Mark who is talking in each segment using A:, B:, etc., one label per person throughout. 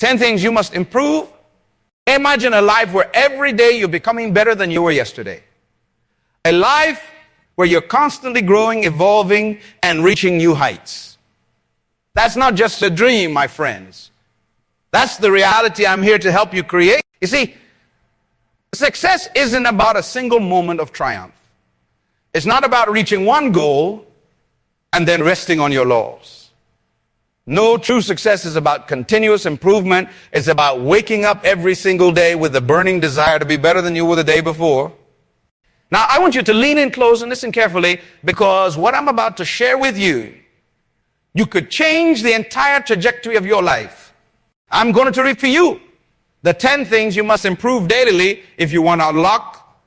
A: 10 things you must improve. Imagine a life where every day you're becoming better than you were yesterday. A life where you're constantly growing, evolving, and reaching new heights. That's not just a dream, my friends. That's the reality I'm here to help you create. You see, success isn't about a single moment of triumph. It's not about reaching one goal and then resting on your laurels. No, true success is about continuous improvement. It's about waking up every single day with a burning desire to be better than you were the day before. Now, I want you to lean in close and listen carefully, because what I'm about to share with you, you could change the entire trajectory of your life. I'm going to read for you the 10 things you must improve daily if you want to unlock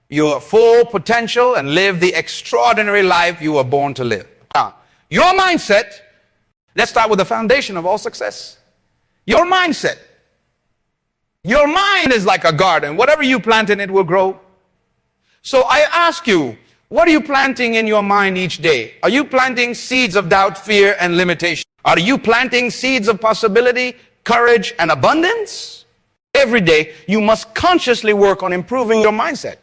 A: your full potential and live the extraordinary life you were born to live. Now, your mindset, let's start with the foundation of all success. Your mindset. Your mind is like a garden. Whatever you plant in it will grow. So I ask you, what are you planting in your mind each day? Are you planting seeds of doubt, fear, and limitation? Are you planting seeds of possibility, courage, and abundance? Every day, you must consciously work on improving your mindset.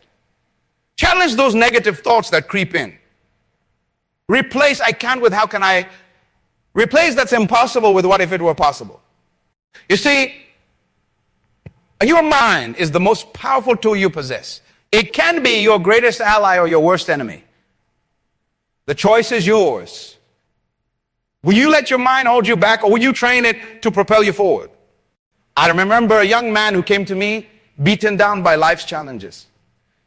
A: Challenge those negative thoughts that creep in. Replace I can't with how can I. Replace that's impossible with what if it were possible. You see, your mind is the most powerful tool you possess. It can be your greatest ally or your worst enemy. The choice is yours. Will you let your mind hold you back, or will you train it to propel you forward? I remember a young man who came to me beaten down by life's challenges.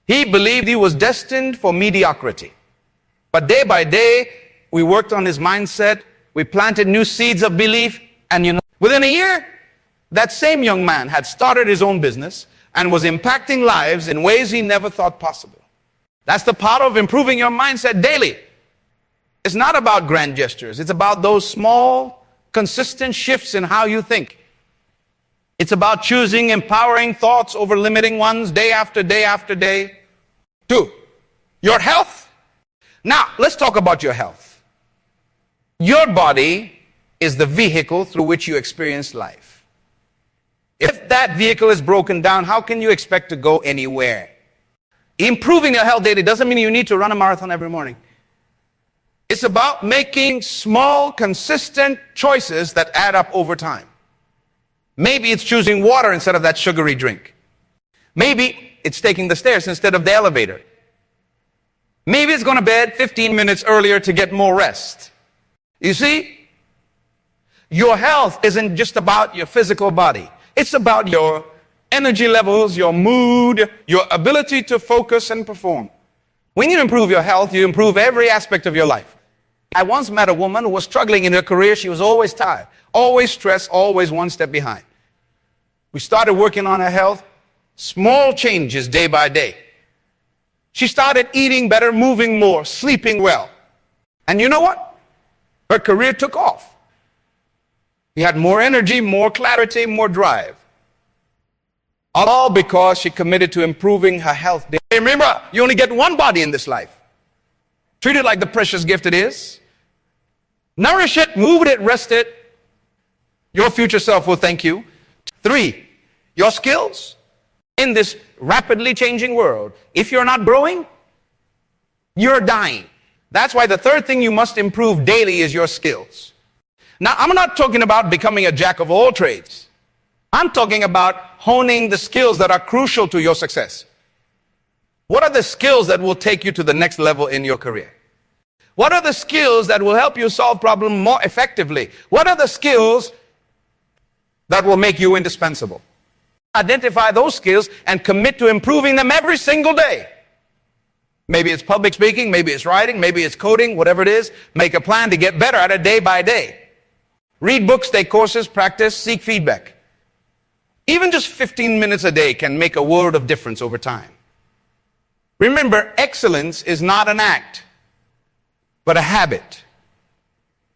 A: He believed he was destined for mediocrity. But day by day, we worked on his mindset. We planted new seeds of belief. And within a year, that same young man had started his own business and was impacting lives in ways he never thought possible. That's the power of improving your mindset daily. It's not about grand gestures. It's about those small, consistent shifts in how you think. It's about choosing empowering thoughts over limiting ones day after day after day. 2, your health. Now, let's talk about your health. Your body is the vehicle through which you experience life. If that vehicle is broken down, how can you expect to go anywhere? Improving your health daily doesn't mean you need to run a marathon every morning. It's about making small, consistent choices that add up over time. Maybe it's choosing water instead of that sugary drink. Maybe it's taking the stairs instead of the elevator. Maybe it's going to bed 15 minutes earlier to get more rest. You see, your health isn't just about your physical body. It's about your energy levels, your mood, your ability to focus and perform. When you improve your health, you improve every aspect of your life. I once met a woman who was struggling in her career. She was always tired, always stressed, always one step behind. We started working on her health, small changes day by day. She started eating better, moving more, sleeping well. And you know what? Her career took off. She had more energy, more clarity, more drive. All because she committed to improving her health. Remember, you only get one body in this life. Treat it like the precious gift it is. Nourish it, move it, rest it. Your future self will thank you. 3, your skills. In this rapidly changing world, if you're not growing, you're dying. That's why the 3rd thing you must improve daily is your skills. Now, I'm not talking about becoming a jack of all trades. I'm talking about honing the skills that are crucial to your success. What are the skills that will take you to the next level in your career? What are the skills that will help you solve problems more effectively? What are the skills that will make you indispensable? Identify those skills and commit to improving them every single day. Maybe it's public speaking, maybe it's writing, maybe it's coding, whatever it is. Make a plan to get better at it day by day. Read books, take courses, practice, seek feedback. Even just 15 minutes a day can make a world of difference over time. Remember, excellence is not an act, but a habit.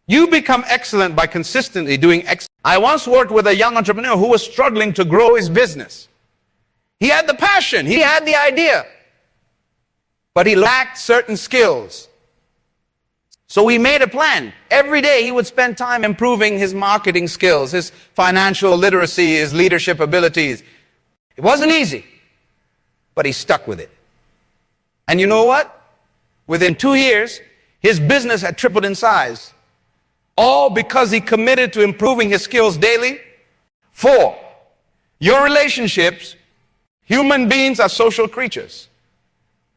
A: You become excellent by consistently doing excellence. I once worked with a young entrepreneur who was struggling to grow his business. He had the passion, he had the idea, but he lacked certain skills. So he made a plan. Every day he would spend time improving his marketing skills, his financial literacy, his leadership abilities. It wasn't easy, but he stuck with it. And you know what? Within 2 years, his business had tripled in size. All because he committed to improving his skills daily. 4, your relationships. Human beings are social creatures.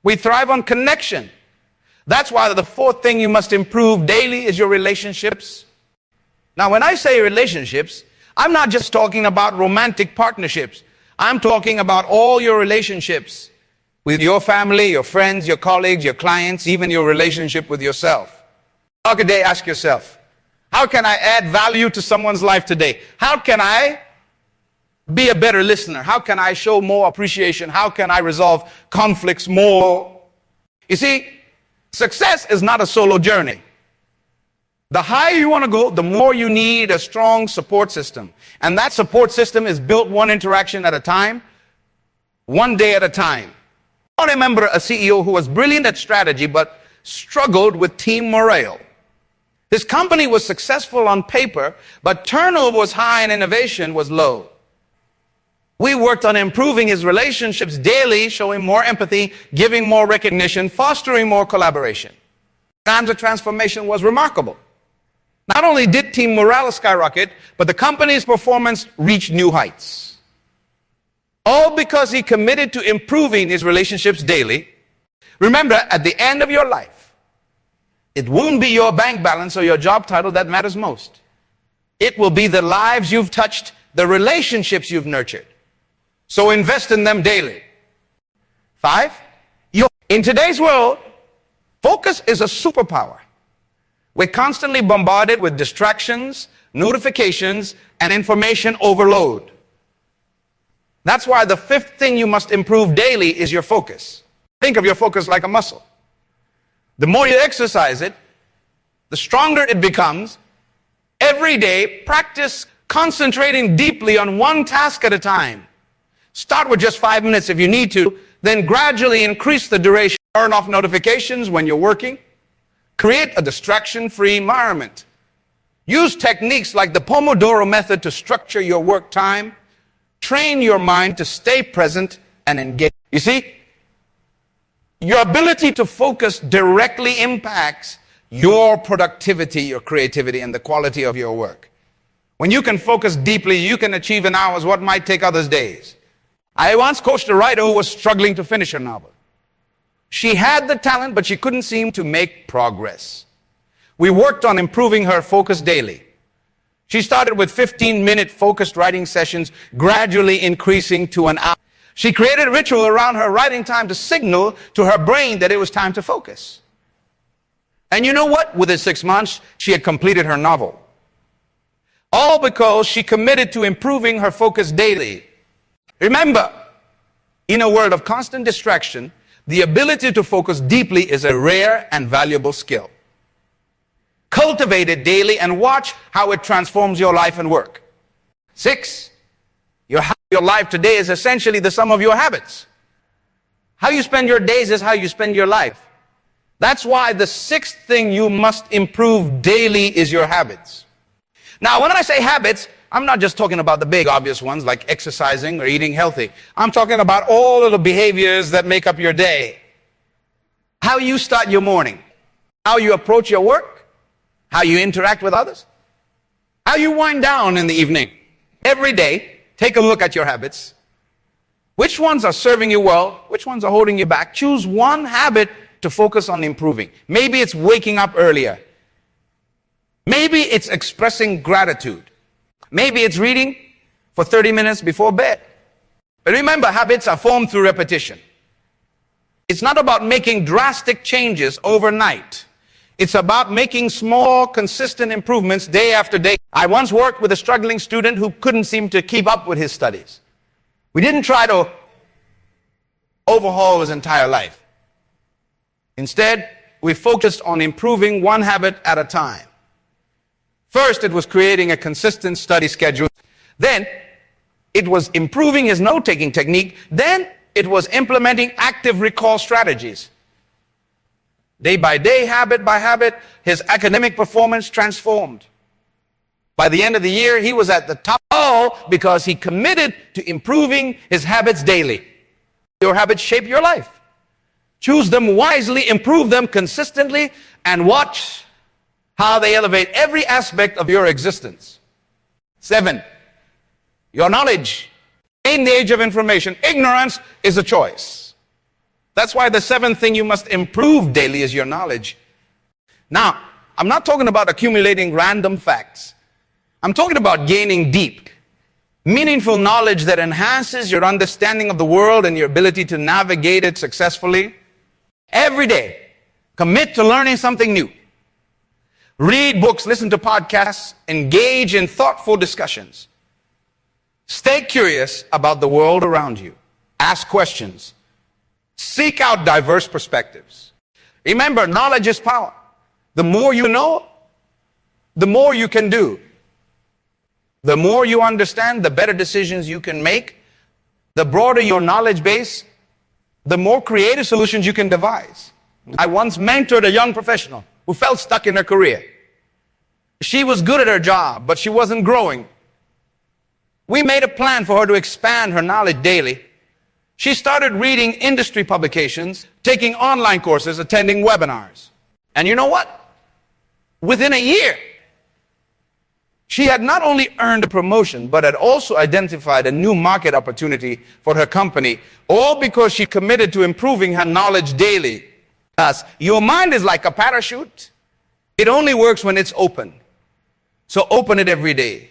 A: We thrive on connection. That's why the 4th thing you must improve daily is your relationships. Now, when I say relationships, I'm not just talking about romantic partnerships. I'm talking about all your relationships with your family, your friends, your colleagues, your clients, even your relationship with yourself. How could they ask yourself, how can I add value to someone's life today? How can I be a better listener? How can I show more appreciation? How can I resolve conflicts more? You see, success is not a solo journey. The higher you want to go, the more you need a strong support system. And that support system is built one interaction at a time, one day at a time. I remember a CEO who was brilliant at strategy, but struggled with team morale. His company was successful on paper, but turnover was high and innovation was low. We worked on improving his relationships daily, showing more empathy, giving more recognition, fostering more collaboration. Times of transformation was remarkable. Not only did team morale skyrocket, but the company's performance reached new heights. All because he committed to improving his relationships daily. Remember, at the end of your life, it won't be your bank balance or your job title that matters most. It will be the lives you've touched, the relationships you've nurtured. So invest in them daily. 5, in today's world, focus is a superpower. We're constantly bombarded with distractions, notifications, and information overload. That's why the 5th thing you must improve daily is your focus. Think of your focus like a muscle. The more you exercise it, the stronger it becomes. Every day, practice concentrating deeply on one task at a time. Start with just 5 minutes if you need to, then gradually increase the duration. Turn off notifications when you're working. Create a distraction-free environment. Use techniques like the Pomodoro method to structure your work time. Train your mind to stay present and engage. You see, your ability to focus directly impacts your productivity, your creativity, and the quality of your work. When you can focus deeply, you can achieve in hours what might take others days. I once coached a writer who was struggling to finish her novel. She had the talent, but she couldn't seem to make progress. We worked on improving her focus daily. She started with 15-minute focused writing sessions, gradually increasing to an hour. She created a ritual around her writing time to signal to her brain that it was time to focus. And you know what? Within 6 months, she had completed her novel. All because she committed to improving her focus daily. Remember, in a world of constant distraction, the ability to focus deeply is a rare and valuable skill. Cultivate it daily and watch how it transforms your life and work. 6, your life today is essentially the sum of your habits. How you spend your days is how you spend your life. That's why the 6th thing you must improve daily is your habits. Now, when I say habits, I'm not just talking about the big obvious ones like exercising or eating healthy. I'm talking about all of the behaviors that make up your day. How you start your morning, how you approach your work, how you interact with others, how you wind down in the evening. Every day, take a look at your habits. Which ones are serving you well? Which ones are holding you back? Choose one habit to focus on improving. Maybe it's waking up earlier. Maybe it's expressing gratitude. Maybe it's reading for 30 minutes before bed. But remember, habits are formed through repetition. It's not about making drastic changes overnight. It's about making small, consistent improvements day after day. I once worked with a struggling student who couldn't seem to keep up with his studies. We didn't try to overhaul his entire life. Instead, we focused on improving one habit at a time. First, it was creating a consistent study schedule. Then, it was improving his note-taking technique. Then, it was implementing active recall strategies. Day by day, habit by habit, his academic performance transformed. By the end of the year, he was at the top, all because he committed to improving his habits daily. Your habits shape your life. Choose them wisely, improve them consistently, and watch how they elevate every aspect of your existence. 7, your knowledge. In the age of information, ignorance is a choice. That's why the 7th thing you must improve daily is your knowledge. Now, I'm not talking about accumulating random facts. I'm talking about gaining deep, meaningful knowledge that enhances your understanding of the world and your ability to navigate it successfully. Every day, commit to learning something new. Read books, listen to podcasts, engage in thoughtful discussions. Stay curious about the world around you. Ask questions. Seek out diverse perspectives. Remember, knowledge is power. The more you know, the more you can do. The more you understand, the better decisions you can make. The broader your knowledge base, the more creative solutions you can devise. I once mentored a young professional who felt stuck in her career. She was good at her job, but she wasn't growing. We made a plan for her to expand her knowledge daily. She started reading industry publications, taking online courses, attending webinars. And you know what? Within a year, she had not only earned a promotion, but had also identified a new market opportunity for her company, all because she committed to improving her knowledge daily. Thus, your mind is like a parachute. It only works when it's open. So open it every day.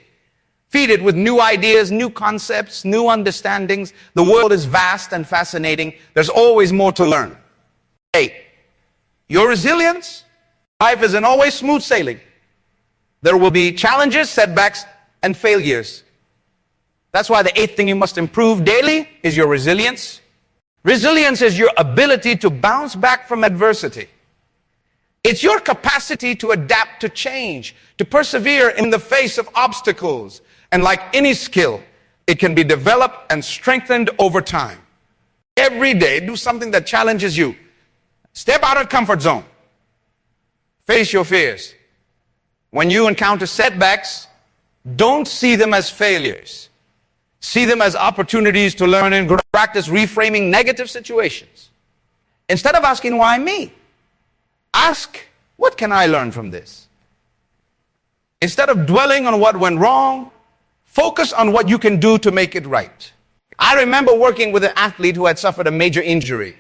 A: Feed it with new ideas, new concepts, new understandings. The world is vast and fascinating. There's always more to learn. 8, your resilience. Life isn't always smooth sailing. There will be challenges, setbacks, and failures. That's why the 8th thing you must improve daily is your resilience. Resilience is your ability to bounce back from adversity. It's your capacity to adapt to change, to persevere in the face of obstacles. And like any skill, it can be developed and strengthened over time. Every day, do something that challenges you. Step out of comfort zone. Face your fears. When you encounter setbacks, don't see them as failures. See them as opportunities to learn and grow. Practice reframing negative situations. Instead of asking, why me? Ask, what can I learn from this? Instead of dwelling on what went wrong, focus on what you can do to make it right. I remember working with an athlete who had suffered a major injury.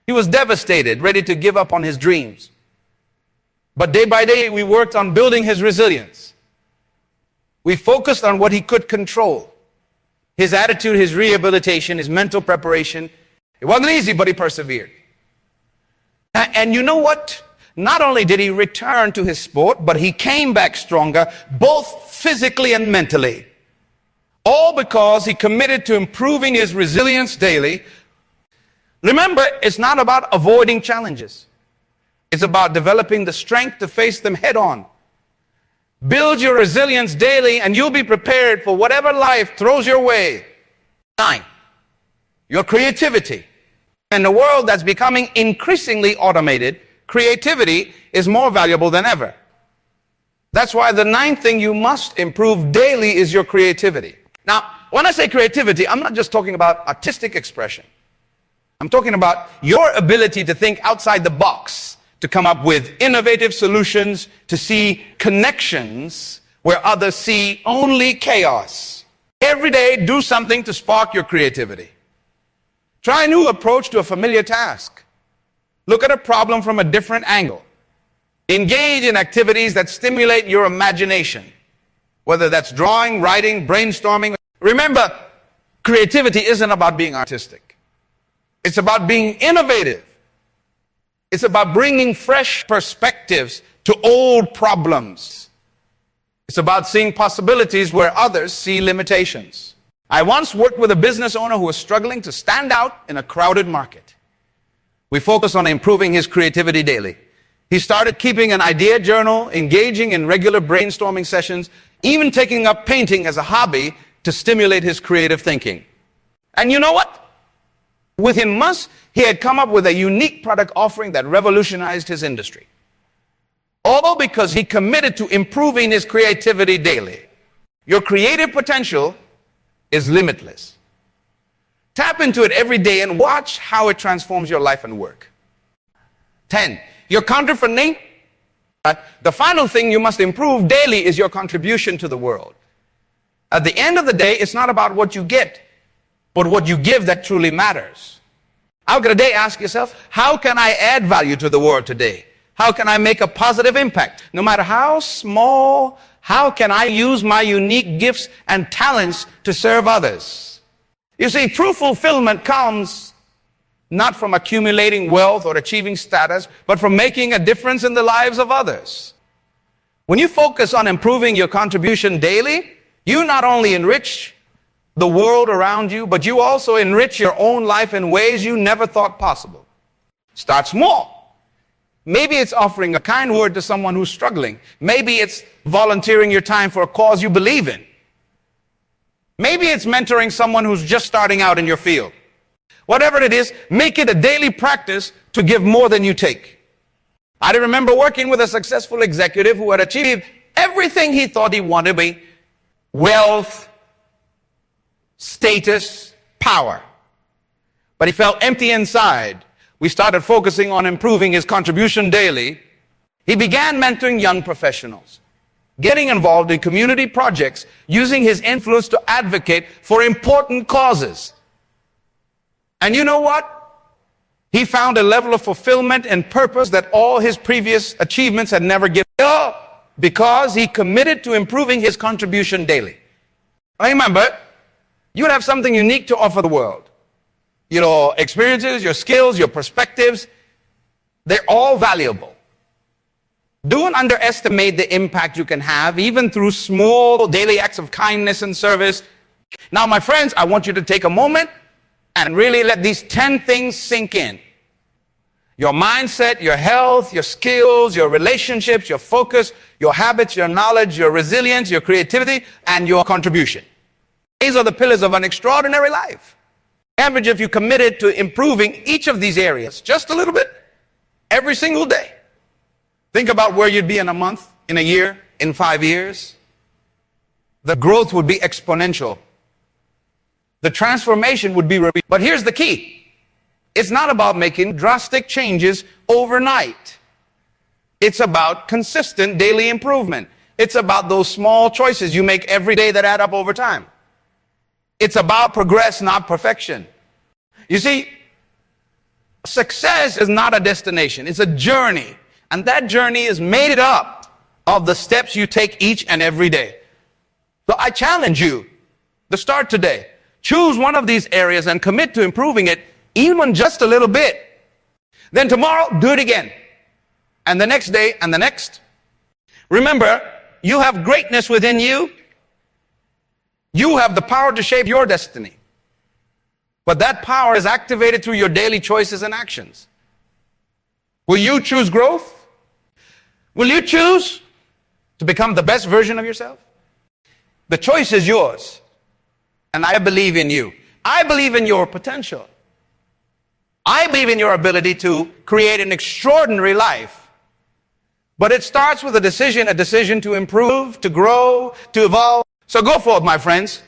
A: He was devastated, ready to give up on his dreams. But day by day, we worked on building his resilience. We focused on what he could control. His attitude, his rehabilitation, his mental preparation. It wasn't easy, but he persevered. And you know what? Not only did he return to his sport, but he came back stronger, both physically and mentally. All because he committed to improving his resilience daily. Remember, it's not about avoiding challenges. It's about developing the strength to face them head on. Build your resilience daily and you'll be prepared for whatever life throws your way. 9, your creativity. In a world that's becoming increasingly automated, creativity is more valuable than ever. That's why the 9th thing you must improve daily is your creativity. Now, when I say creativity, I'm not just talking about artistic expression. I'm talking about your ability to think outside the box, to come up with innovative solutions, to see connections where others see only chaos. Every day, do something to spark your creativity. Try a new approach to a familiar task. Look at a problem from a different angle. Engage in activities that stimulate your imagination, whether that's drawing, writing, brainstorming. Remember, creativity isn't about being artistic. It's about being innovative. It's about bringing fresh perspectives to old problems. It's about seeing possibilities where others see limitations. I once worked with a business owner who was struggling to stand out in a crowded market. We focused on improving his creativity daily. He started keeping an idea journal, engaging in regular brainstorming sessions, even taking up painting as a hobby to stimulate his creative thinking. And you know what? Within months, he had come up with a unique product offering that revolutionized his industry. All because he committed to improving his creativity daily. Your creative potential is limitless. Tap into it every day and watch how it transforms your life and work. 10. Your contribution. The final thing you must improve daily is your contribution to the world. At the end of the day, it's not about what you get, but what you give that truly matters. How can a day ask yourself, how can I add value to the world today? How can I make a positive impact? No matter how small, how can I use my unique gifts and talents to serve others? You see, true fulfillment comes not from accumulating wealth or achieving status, but from making a difference in the lives of others. When you focus on improving your contribution daily, you not only enrich the world around you, but you also enrich your own life in ways you never thought possible. Start small. Maybe it's offering a kind word to someone who's struggling. Maybe it's volunteering your time for a cause you believe in. Maybe it's mentoring someone who's just starting out in your field. Whatever it is, make it a daily practice to give more than you take. I remember working with a successful executive who had achieved everything he thought he wanted to be: wealth, status, power. But he felt empty inside. We started focusing on improving his contribution daily. He began mentoring young professionals, getting involved in community projects, using his influence to advocate for important causes. And you know what? He found a level of fulfillment and purpose that all his previous achievements had never given, because he committed to improving his contribution daily. Remember, you have something unique to offer the world. Your experiences, your skills, your perspectives, they're all valuable. Don't underestimate the impact you can have, even through small daily acts of kindness and service. Now, my friends, I want you to take a moment and really let these 10 things sink in. Your mindset, your health, your skills, your relationships, your focus, your habits, your knowledge, your resilience, your creativity, and your contribution. These are the pillars of an extraordinary life. Average, if you committed to improving each of these areas just a little bit every single day, think about where you'd be in a month, in a year, in 5 years. The growth would be exponential. The transformation would be repeated. But here's the key. It's not about making drastic changes overnight. It's about consistent daily improvement. It's about those small choices you make every day that add up over time. It's about progress, not perfection. You see, success is not a destination. It's a journey. And that journey is made up of the steps you take each and every day. So I challenge you to start today. Choose one of these areas and commit to improving it, even just a little bit. Then tomorrow, do it again. And the next day, and the next. Remember, you have greatness within you. You have the power to shape your destiny. But that power is activated through your daily choices and actions. Will you choose growth? Will you choose to become the best version of yourself? The choice is yours. And I believe in you. I believe in your potential. I believe in your ability to create an extraordinary life. But it starts with a decision to improve, to grow, to evolve. So go forth, my friends.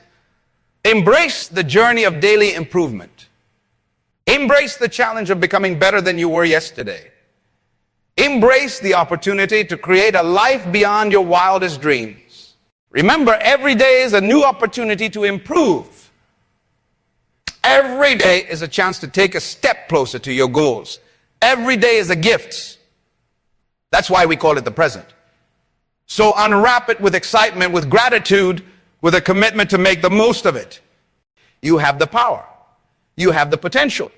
A: Embrace the journey of daily improvement. Embrace the challenge of becoming better than you were yesterday. Embrace the opportunity to create a life beyond your wildest dreams. Remember, every day is a new opportunity to improve. Every day is a chance to take a step closer to your goals. Every day is a gift. That's why we call it the present. So unwrap it with excitement, with gratitude, with a commitment to make the most of it. You have the power. You have the potential.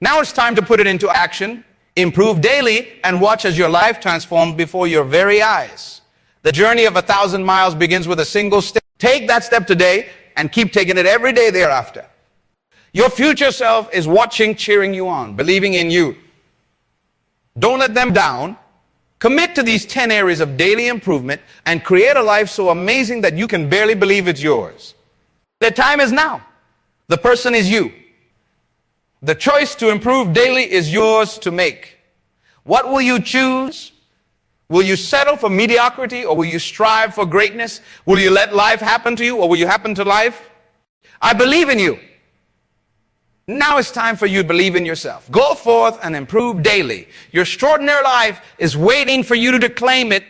A: Now it's time to put it into action, improve daily, and watch as your life transforms before your very eyes. The journey of 1,000 miles begins with a single step. Take that step today and keep taking it every day thereafter. Your future self is watching, cheering you on, believing in you. Don't let them down. Commit to these 10 areas of daily improvement and create a life so amazing that you can barely believe it's yours. The time is now. The person is you. The choice to improve daily is yours to make. What will you choose? Will you settle for mediocrity, or will you strive for greatness? Will you let life happen to you, or will you happen to life? I believe in you. Now it's time for you to believe in yourself. Go forth and improve daily. Your extraordinary life is waiting for you to claim it.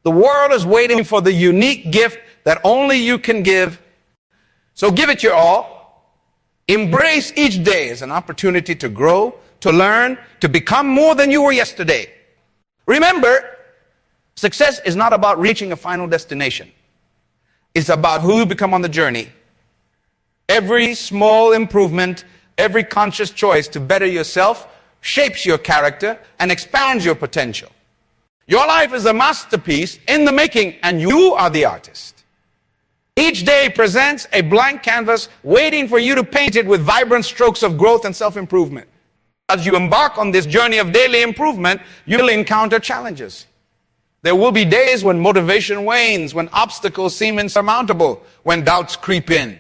A: The world is waiting for the unique gift that only you can give. So give it your all. Embrace each day as an opportunity to grow, to learn, to become more than you were yesterday. Remember, success is not about reaching a final destination. It's about who you become on the journey. Every small improvement, every conscious choice to better yourself shapes your character and expands your potential. Your life is a masterpiece in the making, and you are the artist. Each day presents a blank canvas waiting for you to paint it with vibrant strokes of growth and self-improvement. As you embark on this journey of daily improvement, you'll encounter challenges. There will be days when motivation wanes, when obstacles seem insurmountable, when doubts creep in.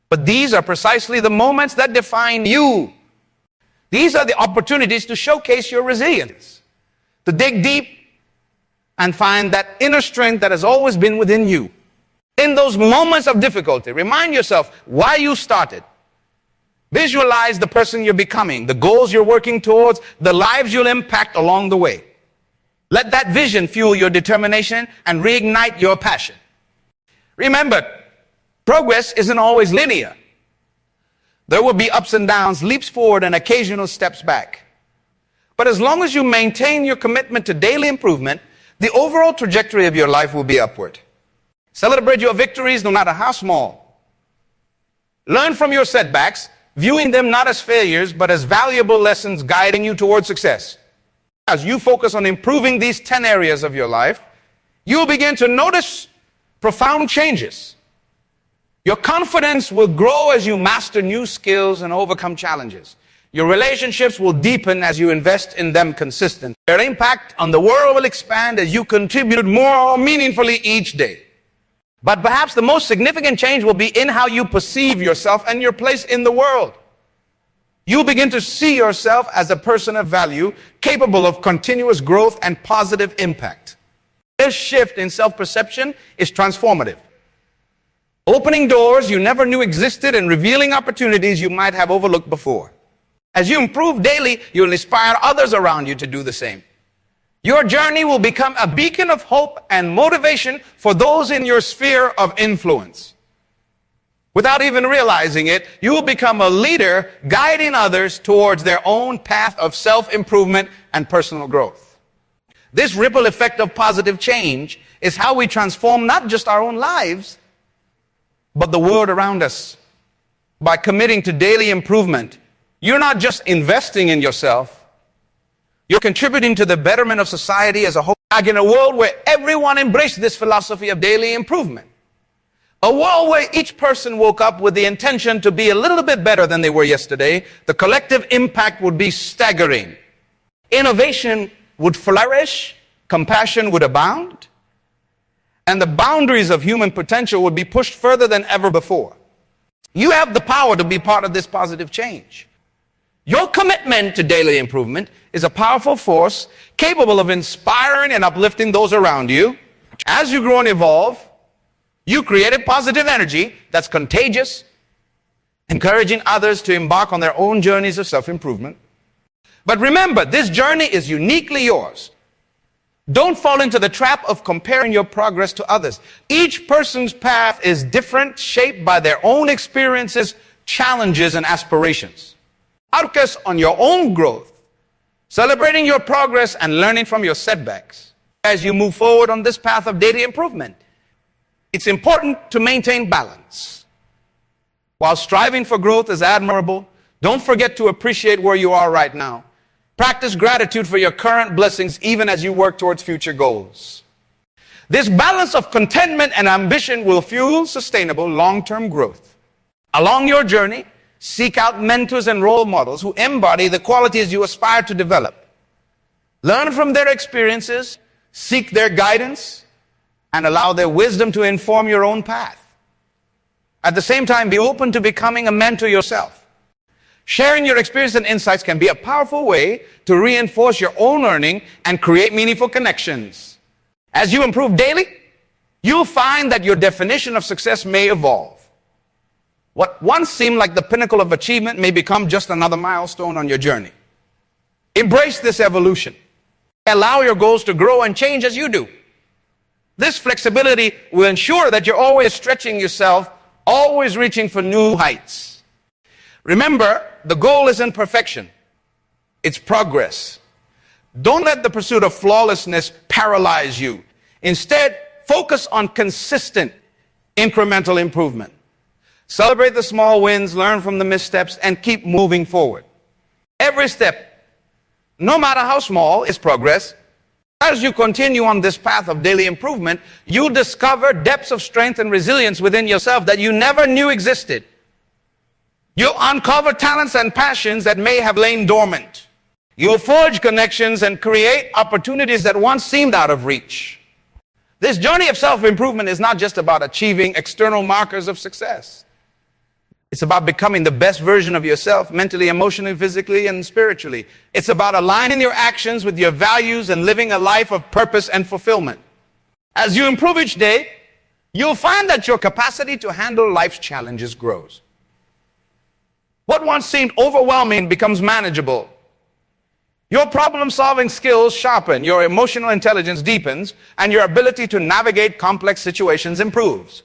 A: But these are precisely the moments that define you. These are the opportunities to showcase your resilience, to dig deep and find that inner strength that has always been within you. In those moments of difficulty, remind yourself why you started. Visualize the person you're becoming, the goals you're working towards, the lives you'll impact along the way. Let that vision fuel your determination and reignite your passion. Remember, progress isn't always linear. There will be ups and downs, leaps forward, and occasional steps back. But as long as you maintain your commitment to daily improvement, the overall trajectory of your life will be upward. Celebrate your victories, no matter how small. Learn from your setbacks, viewing them not as failures, but as valuable lessons guiding you towards success. As you focus on improving these 10 areas of your life, you'll begin to notice profound changes. Your confidence will grow as you master new skills and overcome challenges. Your relationships will deepen as you invest in them consistently. Your impact on the world will expand as you contribute more meaningfully each day. But perhaps the most significant change will be in how you perceive yourself and your place in the world. You'll begin to see yourself as a person of value, capable of continuous growth and positive impact. This shift in self-perception is transformative, opening doors you never knew existed and revealing opportunities you might have overlooked before. As you improve daily, you'll inspire others around you to do the same. Your journey will become a beacon of hope and motivation for those in your sphere of influence. Without even realizing it, you will become a leader guiding others towards their own path of self-improvement and personal growth. This ripple effect of positive change is how we transform not just our own lives, but the world around us. By committing to daily improvement, you're not just investing in yourself, you're contributing to the betterment of society as a whole. In a world where everyone embraced this philosophy of daily improvement, a world where each person woke up with the intention to be a little bit better than they were yesterday, the collective impact would be staggering. Innovation would flourish, compassion would abound, and the boundaries of human potential would be pushed further than ever before. You have the power to be part of this positive change. Your commitment to daily improvement is a powerful force capable of inspiring and uplifting those around you. As you grow and evolve, you create a positive energy that's contagious, encouraging others to embark on their own journeys of self-improvement. But remember, this journey is uniquely yours. Don't fall into the trap of comparing your progress to others. Each person's path is different, shaped by their own experiences, challenges, and aspirations. Focus on your own growth, celebrating your progress and learning from your setbacks as you move forward on this path of daily improvement. It's important to maintain balance. While striving for growth is admirable, don't forget to appreciate where you are right now. Practice gratitude for your current blessings even as you work towards future goals. This balance of contentment and ambition will fuel sustainable long-term growth. Along your journey, seek out mentors and role models who embody the qualities you aspire to develop. Learn from their experiences, seek their guidance, and allow their wisdom to inform your own path. At the same time, be open to becoming a mentor yourself. Sharing your experience and insights can be a powerful way to reinforce your own learning and create meaningful connections. As you improve daily, you'll find that your definition of success may evolve. What once seemed like the pinnacle of achievement may become just another milestone on your journey. Embrace this evolution. Allow your goals to grow and change as you do. This flexibility will ensure that you're always stretching yourself, always reaching for new heights. Remember, the goal isn't perfection. It's progress. Don't let the pursuit of flawlessness paralyze you. Instead, focus on consistent, incremental improvement. Celebrate the small wins, learn from the missteps, and keep moving forward. Every step, no matter how small, is progress. As you continue on this path of daily improvement, you'll discover depths of strength and resilience within yourself that you never knew existed. You'll uncover talents and passions that may have lain dormant. You'll forge connections and create opportunities that once seemed out of reach. This journey of self-improvement is not just about achieving external markers of success. It's about becoming the best version of yourself, mentally, emotionally, physically, and spiritually. It's about aligning your actions with your values and living a life of purpose and fulfillment. As you improve each day, you'll find that your capacity to handle life's challenges grows. What once seemed overwhelming becomes manageable. Your problem-solving skills sharpen, your emotional intelligence deepens, and your ability to navigate complex situations improves.